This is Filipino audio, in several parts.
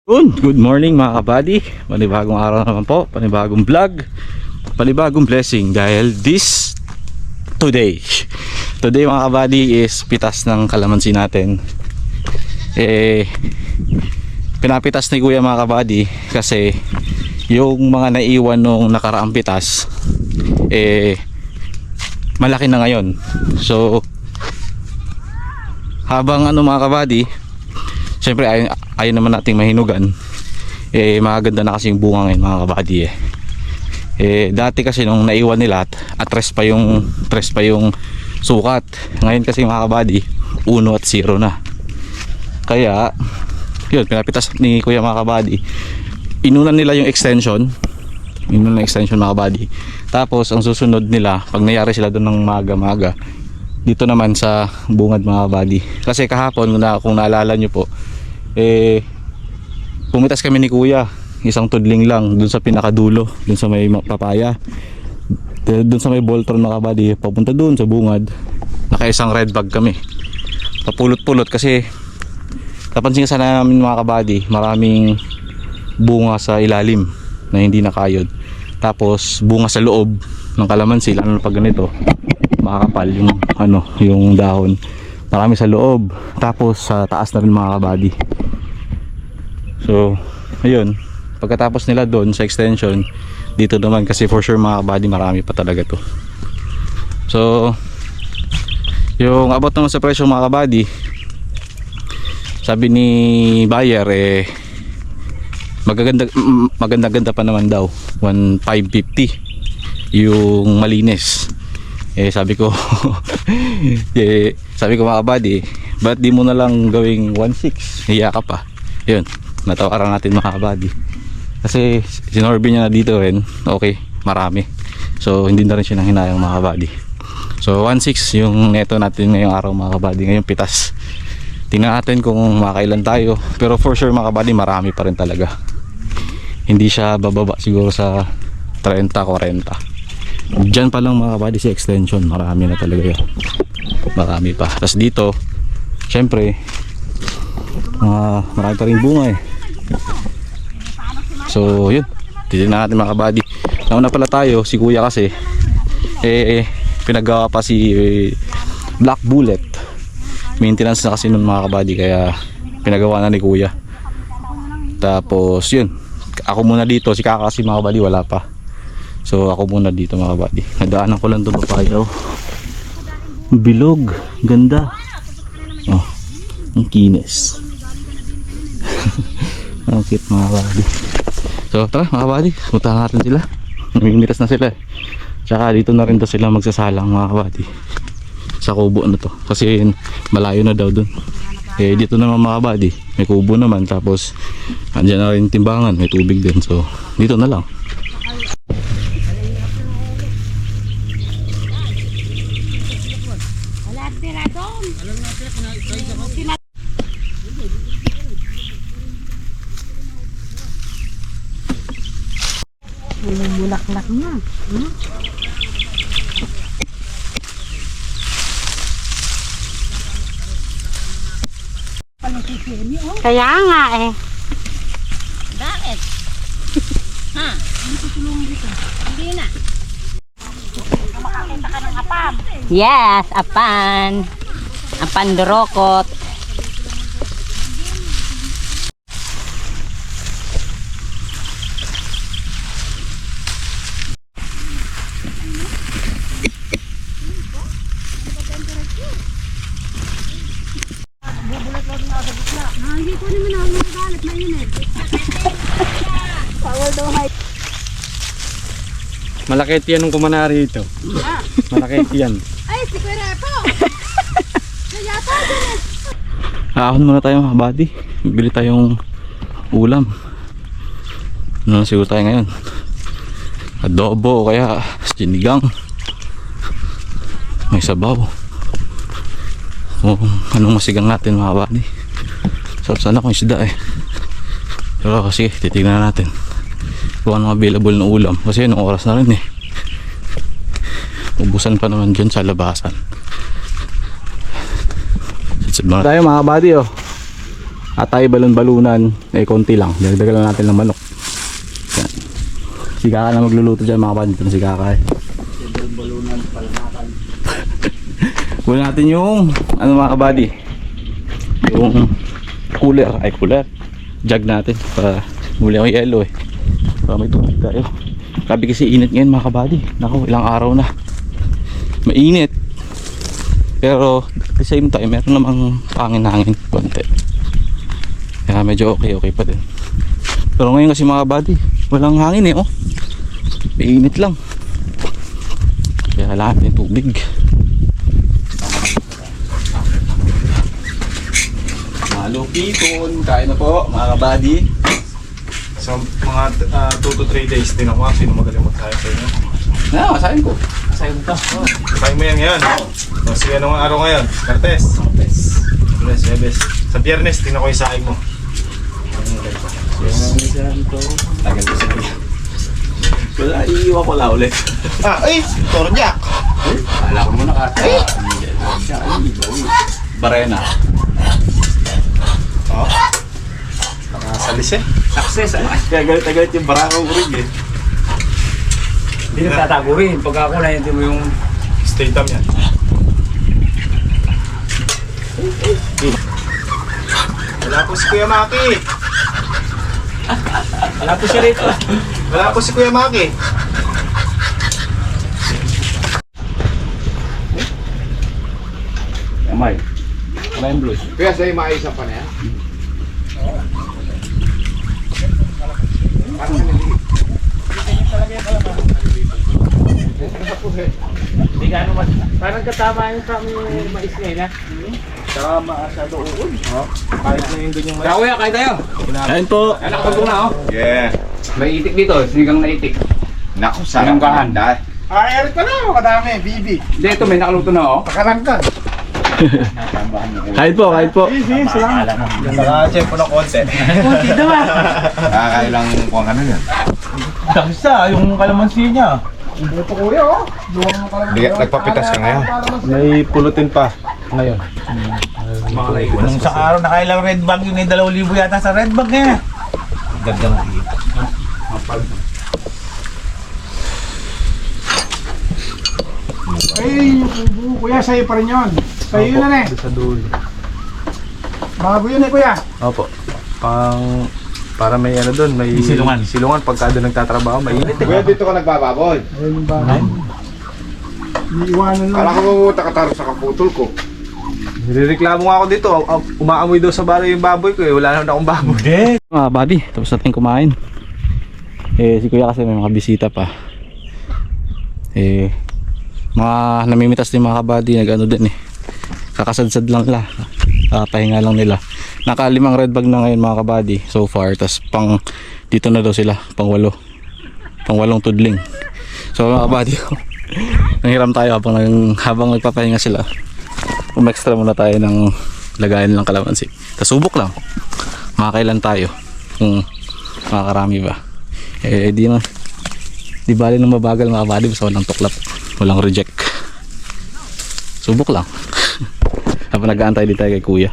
Good morning mga kabady. Panibagong araw naman po, panibagong vlog, panibagong blessing. Dahil today mga kabady is pitas ng kalamansi natin. Pinapitas ni kuya mga kabady kasi yung mga naiwan nung nakaraang pitas malaki na ngayon. So habang mga kabady, syempre ayaw naman nating mahinugan. Maganda na kasi yung bunga ngayon mga kabady. Dati kasi nung naiwan nila at pa yung sukat. Ngayon kasi mga kabady 1 at 0 na. Kaya yun, pinapitas ni kuya mga kabady. Inunan nila yung extension. Inunan extension mga kabady. Tapos ang susunod nila, pag nangyari sila doon ng maga-maga, dito naman sa bungad mga kabady. Kasi kahapon kung naalala nyo po, pumitas kami ni kuya, isang tudling lang dun sa pinakadulo, dun sa may papaya, dun sa may Voltron mga kabady, papunta dun sa bungad. Nakaisang red bag kami, papulot-pulot kasi napansin ka sana namin mga kabady, maraming bunga sa ilalim na hindi nakayod, tapos bunga sa loob ng kalamansi, lalo na pag ganito makakapal yung dahon, marami sa loob, tapos sa taas na rin mga kabady. So ayun, pagkatapos nila doon sa extension, dito naman kasi for sure mga kabady marami pa talaga to. So yung about naman sa presyo mga kabady, sabi ni buyer maganda pa naman daw, 1,550 yung malinis. Sabi ko mga kabady, ba't di mo na lang gawing 1,600? Hiya ka pa. Yun, natawaran natin mga kabady kasi sinorby niya na dito rin. Okay, marami, so hindi na rin siya nang hinayang mga kabady. So 1,600 yung neto natin ngayong araw mga kabady, ngayong pitas. Tingnan natin kung makailan tayo, pero for sure mga kabady marami pa rin talaga. Hindi siya bababa siguro sa 30-40. Diyan pa lang mga kabady sa extension, marami na talaga yan, marami pa. Tapos dito syempre marami pa rin bunga So yun, titignan natin mga kabady. Nauna pala tayo, si kuya kasi pinagawa pa si Black Bullet, maintenance na kasi nun mga kabady, kaya pinagawa na ni kuya. Tapos yun, ako muna dito, si kaka kasi mga kabady wala pa. So ako muna dito mga kabady. Nadaanan ko lang doon papaya. Bilog, ganda. Oh, ang kinis. Ang cute mga kabady. So tara mga kabady, puntahan natin sila. Namimitas na sila. Tsaka dito na rin daw sila magsasalang mga kabady, sa kubo na to, kasi malayo na daw dun. Dito naman mga kabady, may kubo naman, tapos andyan na rin timbangan, may tubig din. So dito na lang. Bulaklak na. Kaya nga Bakit? Ha? Hindi tutulungan dito. Hindi na. Makakita ka ng apam. Yes, apan. Apan dorokot. Malakit yan nung kumanari ito. Malakit yan. Ay, si Kuya Repo! Kaya pa dyan Ahon muna tayo mga kabady, bili tayong ulam. Ano na siguro tayo ngayon? Adobo o kaya sinigang, may sabaw. Anong masigang natin mga kabady? Sarap sana kung isda Pero kasi titignan natin kung ano available na ulam, kasi anong oras na rin ubusan pa naman dyan sa labasan. Tayo mga kabady Atay, balon-balunan, eh konti lang. Dagdagan lang natin ng manok. Yan. Si Kaka na magluluto dyan mga kapatid. Dito na si Kaka eh. Balunan, palamakan. Kunin natin yung ano mga kabady, yung cooler jug natin para muli ako yellow eh, para may tubig tayo. Grabe kasi init ngayon mga kabady. Naku, ilang araw na mainit, pero at the same time meron namang pangin-hangin konti, kaya medyo okay pa din. Pero ngayon kasi mga kabady, walang hangin eh, oh, mainit lang, kaya lahat yung tubig. Lupiton, kain na po mga kabady. So mga 2 to 3 days din ako. Sino magaling magkaya sa inyo? Masahin ko. Masahin ko. Kain mo yan ngayon. So sige, anong araw ngayon? Martes? Lunes, Webes. Sa Biyernes, tingnan ko yung saing mo. Tagal ko sa kuya. Wala, iiwan ko lang ulit. Ay! Tornyak! Wala ko muna ka. Barena. Oh. Nakasalis eh. Success ah. Kaya galit yung barako ko rin eh. Hindi na tatago rin. Pag ako na hindi mo yung... Stay tam yan. Wala po si Kuya Maki. Wala po siya rito. Wala po si Kuya Maki. Kamay. Kamay yung blues. Kaya sa'yo maayos pa na yan? Hindi ka ano mas... Parang katama yung sa aming mais ngayon ha. Tama sa doon. Kahit na yung ganyan Kaya kuya, kain tayo. Kain po. Anak ko na oh. Yeah. May itik dito, sinigang na itik. Naku, Sarang kahan. Ay, erit ka na, kadami, bibi. Hindi, ito may nakaluto na oh. Pakalangkan. Kain po. Easy, salamat. Naka-check po ng konti. Kunti daw ah. Nakakailang kung ano yan. Damsa, yung kalamansi niya. Ito kuya oh. Luwang mo kalamansi. Nagpapitas ka ngayon? May pulutin pa ngayon. Nung isang araw, nakailang red bag yun, ay 2,000 yata sa red bag niya. Ganda ng iyo. Ay, yung kuya, sa'yo pa rin yun. Sa'yo yun na eh. Sa dulo. Bago yun eh kuya. Opo. Para may ano doon, may Silungan. Silungan pagka doon nagtatrabaho, may init. Kuya, dito ka nagbababoy. Ayun yung bago. Iiwanan lang. Kala ko mamuta ka taro sa kaputol ko. Nirereklamo nga ako dito, umaamoy daw sa baray yung baboy ko eh, wala naman akong baboy. Mga buddy, tapos natin kumain. Si kuya kasi may mga bisita pa. Mga namimitas din mga kabady, nag-ano din eh. Kakasadsad lang nila. Pahinga lang nila. Naka 5 red bag na ngayon mga kabady so far. Tapos pang dito na daw sila, pang 8 tudling. So mga kabady, nanghiram tayo habang nagpapahinga sila. Extra muna tayo ng lagayan ng kalamansi. Tapos subok lang. Makakailan tayo kung makakarami ba. Di bali nang mabagal mga kabady basta walang tuklap, walang reject. Subok lang. Habang nag-aantay din tayo kay kuya.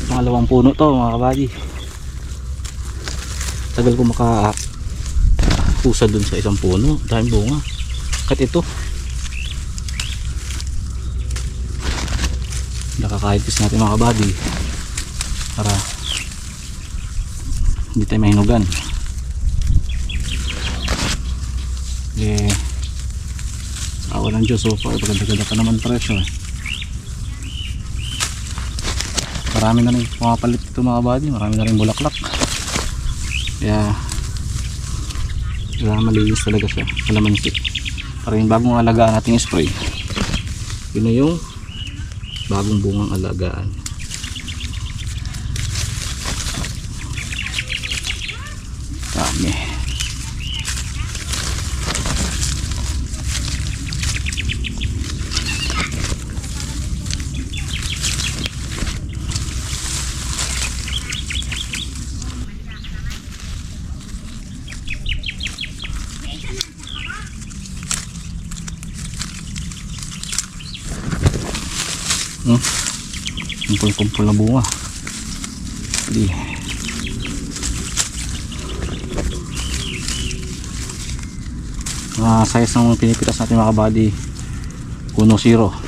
Pangalawang puno to mga kabady. Tagal ko maka-usad dun sa isang puno. Daming bunga. Kat ito. nakakahit kasi natin mga kabady para hindi tayo mahinugan. Awa ng Diyos, so far pagkaganda pa naman presyo marami na rin pumapalit ito mga kabady, marami na rin bulaklak, kaya malinis talaga siya, kalamansi. Para yung bagong alagaan nating spray, yun na yung bagong bungang alagaan. Dami. Kumpul-kumpul na bunga. Di. Size ng pinipitas natin mga kabady, 1-0.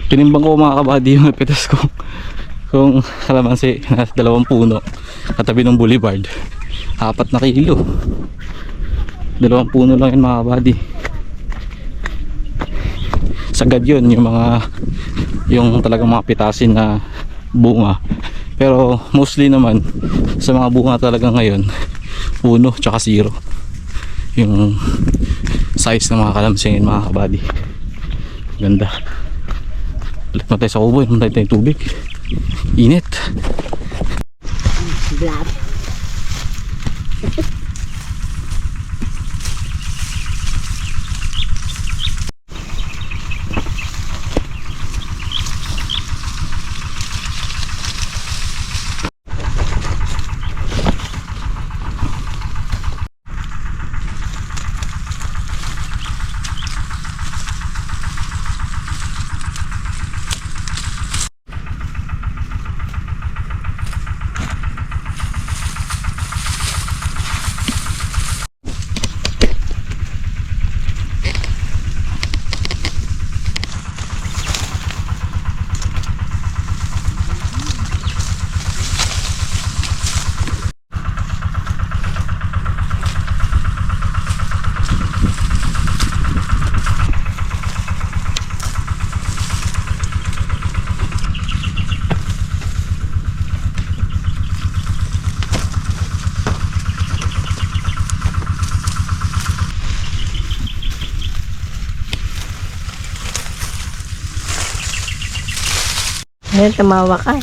Tinimbang ko mga kabady yung pitas ko kung kalamansi nasa 2 puno katabi ng boulevard, 4 na kilo. 2 puno lang yun mga kabady. Sagad yun yung talagang mga pitasin na bunga, pero mostly naman sa mga bunga talaga ngayon 1 tsaka 0 yung size ng mga kalamansi mga kabady. Ganda. Balik na tayo sa kubo, naman tayo tubig. Init. Black. Ngayon tumawa ka.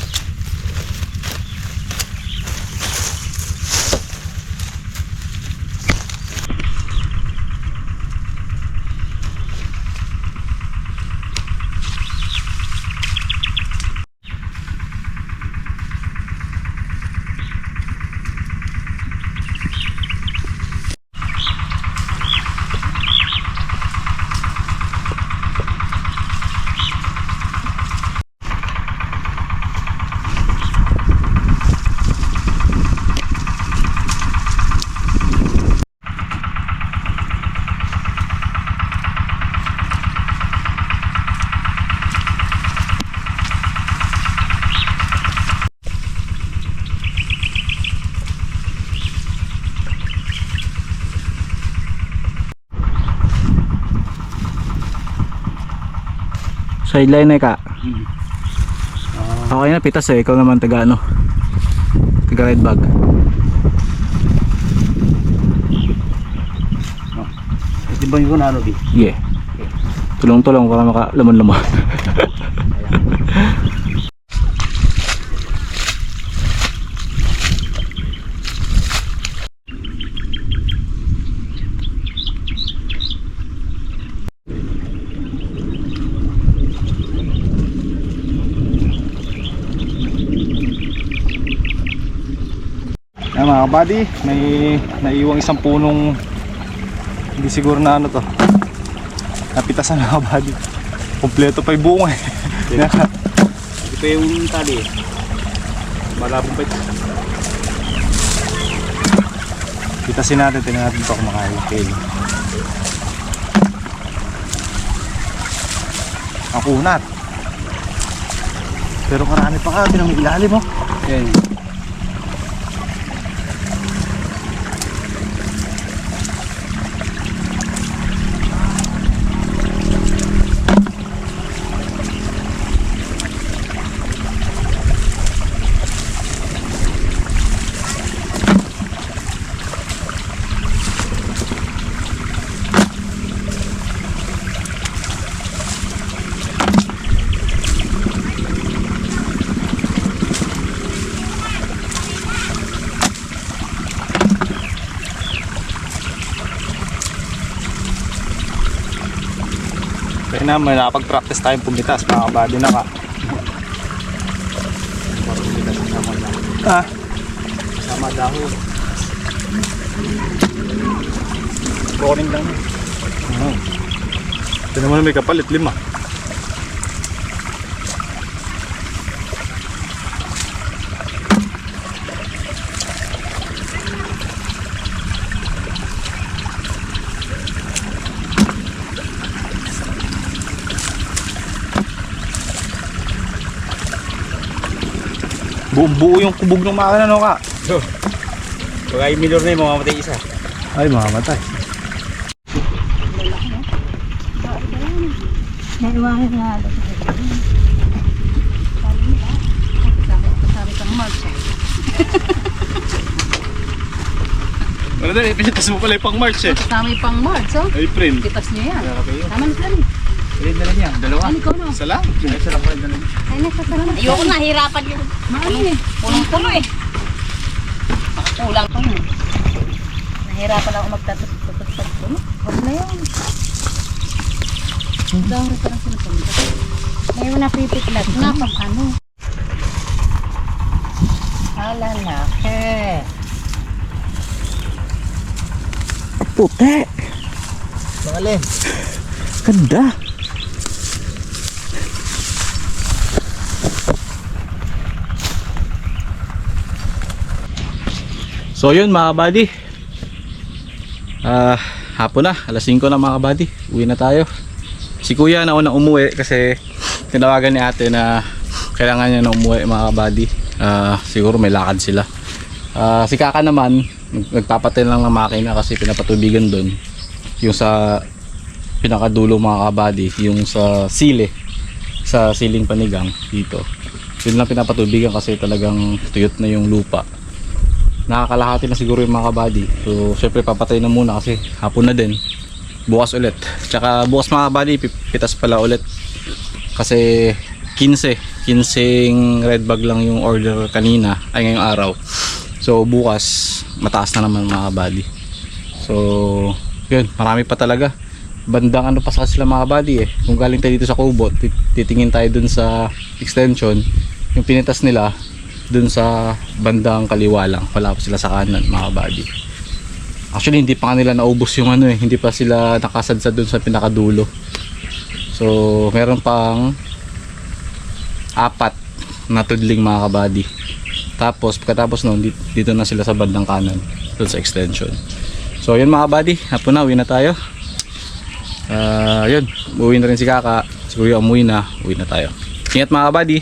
Sideline na ka. Okay na pitas eh, ikaw naman taga ano, taga red bag. Di ba yung ano di? Yeah. Tulong-tulong para makalaman-laman. mga kabady, may naiiwang isang punong hindi siguro na ano to, napitasan mga kabady. Kompleto pa yung bunga eh. Ito yung tali. Malabong pa ito. Pitasin natin, tingnan natin ito kung makakil. Ang kunat. Pero marami pa ka, tinang ilalim mo. Yan. Kaya naman, nakapag-practice tayong pumitas, mga kabady na ka. Ha? Sama dahon. Boring lang. Ito naman may kapalit, 5. Buo yung kubog ng makina, no ka? Baka yung milor na yung mamamatay isa. Ay, mamamatay. Naiwanan na. Sabi kang March. Wala na, ipinitas mo pala yung pang March eh. Kasama yung pang March, oh. April. Pitas niyo yan. Tama na sila. Ayun na lang yan. Dalawa. Ano ikaw na? Isa lang. Isa lang pala dalawa. Ay, nasasalamat. Ayoko na, hirapan yung maano eh. Punong-puno eh. Nakakulang pa mo. Nahirapan ako magtatos-tatos puno. Huwag na yun. Dahil pa lang sila pumunta. Ngayon na pipitlat na pag ano. Alalaki. Puti. Pangalin. Ganda. So yun mga kabady, hapon na, alas 5 na mga kabady, uwi na tayo. Si kuya na unang umuwi kasi tinawagan ni ate na kailangan niya na umuwi mga kabady. Siguro may lakad sila. Si kaka naman nagpapatin lang ng makina kasi pinapatubigan doon, yung sa pinakadulo mga kabady, yung sa sile, sa siling panigang dito, yun lang pinapatubigan kasi talagang tuyot na yung lupa. Nakakalahati na siguro yung mga kabady. So syempre papatay na muna kasi hapon na din. Bukas ulit. Tsaka bukas mga kabady, pitas pala ulit. Kasi 15 red bag lang yung order kanina, ay ngayong araw. So bukas mataas na naman mga kabady. So yun, marami pa talaga. Bandang ano pa sa sila mga kabady eh. Kung galing tayo dito sa Kubot, titingin tayo dun sa extension. Yung pinitas nila dun sa bandang kaliwa lang, wala pa sila sa kanan mga kabady. Actually hindi pa kanila naubos yung ano eh, hindi pa sila nakasadsad dun sa pinakadulo. So meron pang 4 na tudling mga kabady. Tapos pagkatapos nun dito na sila sa bandang kanan dun sa extension. So yun mga kabady, hapon na, uwi na tayo. Yun, uwi na rin si kaka, si kuya umuwi na, uwi na tayo. Ingat mga kabady.